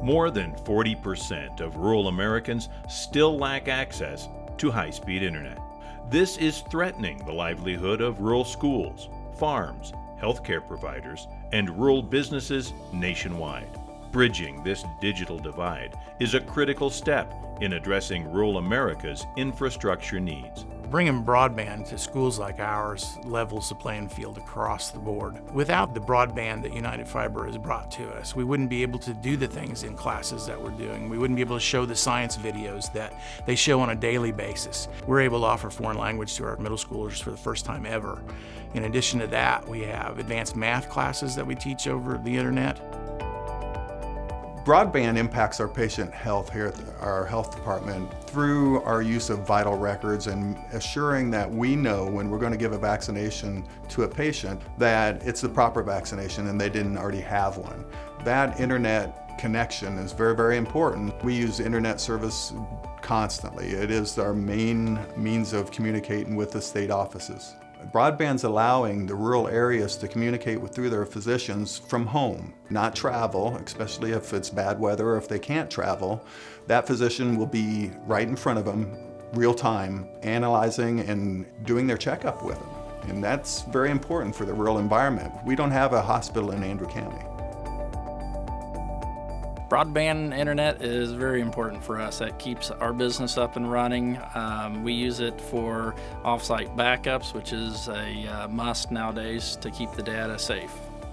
More than 40% of rural Americans still lack access to high-speed internet. This is threatening the livelihood of rural schools, farms, healthcare providers, and rural businesses nationwide. Bridging this digital divide is a critical step in addressing rural America's infrastructure needs. Bringing broadband to schools like ours levels the playing field across the board. Without the broadband that United Fiber has brought to us, we wouldn't be able to do the things in classes that we're doing. We wouldn't be able to show the science videos that they show on a daily basis. We're able to offer foreign language to our middle schoolers for the first time ever. In addition to that, we have advanced math classes that we teach over the internet. Broadband impacts our patient health here at our health department through our use of vital records and assuring that we know when we're going to give a vaccination to a patient that it's the proper vaccination and they didn't already have one. That internet connection is very, very important. We use internet service constantly. It is our main means of communicating with the state offices. Broadband's allowing the rural areas to communicate through their physicians from home, not travel, especially if it's bad weather or if they can't travel. That physician will be right in front of them, real time, analyzing and doing their checkup with them. And that's very important for the rural environment. We don't have a hospital in Andrew County. Broadband internet is very important for us. That keeps our business up and running. We use it for off-site backups, which is a must nowadays to keep the data safe.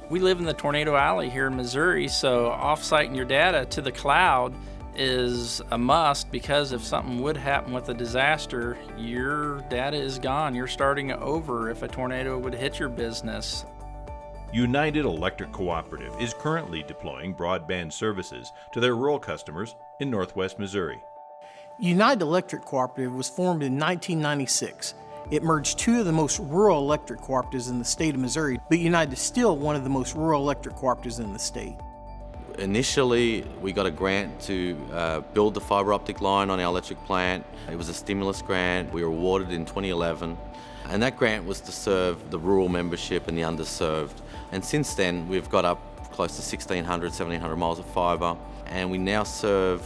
We live in the Tornado Alley here in Missouri, so off-siting your data to the cloud is a must because if something would happen with a disaster, your data is gone. You're starting over if a tornado would hit your business. United Electric Cooperative is currently deploying broadband services to their rural customers in Northwest Missouri. United Electric Cooperative was formed in 1996. It merged two of the most rural electric cooperatives in the state of Missouri, but United is still one of the most rural electric cooperatives in the state. Initially, we got a grant to build the fiber optic line on our electric plant. It was a stimulus grant. We were awarded in 2011. And that grant was to serve the rural membership and the underserved. And since then, we've got up close to 1,600, 1,700 miles of fibre, and we now serve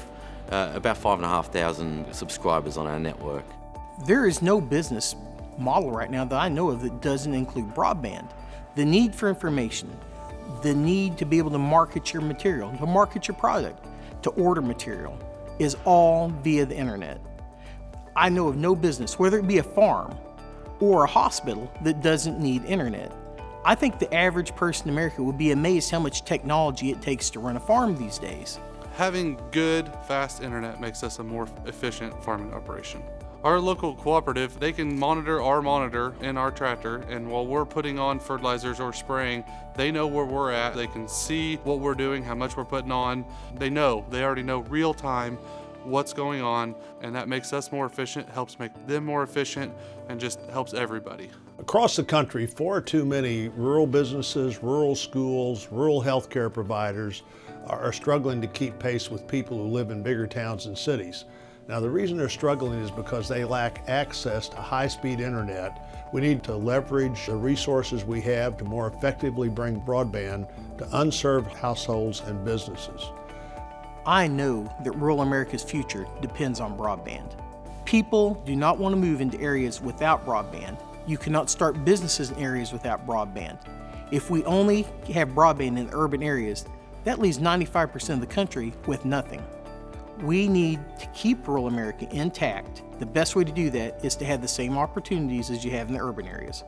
about 5,500 subscribers on our network. There is no business model right now that I know of that doesn't include broadband. The need for information, the need to be able to market your material, to market your product, to order material, is all via the internet. I know of no business, whether it be a farm or a hospital, that doesn't need internet. I think the average person in America would be amazed how much technology it takes to run a farm these days. Having good, fast internet makes us a more efficient farming operation. Our local cooperative, they can monitor our monitor in our tractor, and while we're putting on fertilizers or spraying, they know where we're at. They can see what we're doing, how much we're putting on. They already know real time what's going on, and that makes us more efficient, helps make them more efficient, and just helps everybody. Across the country, far too many rural businesses, rural schools, rural healthcare providers are struggling to keep pace with people who live in bigger towns and cities. Now, the reason they're struggling is because they lack access to high-speed internet. We need to leverage the resources we have to more effectively bring broadband to unserved households and businesses. I know that rural America's future depends on broadband. People do not want to move into areas without broadband. You cannot start businesses in areas without broadband. If we only have broadband in urban areas, that leaves 95% of the country with nothing. We need to keep rural America intact. The best way to do that is to have the same opportunities as you have in the urban areas.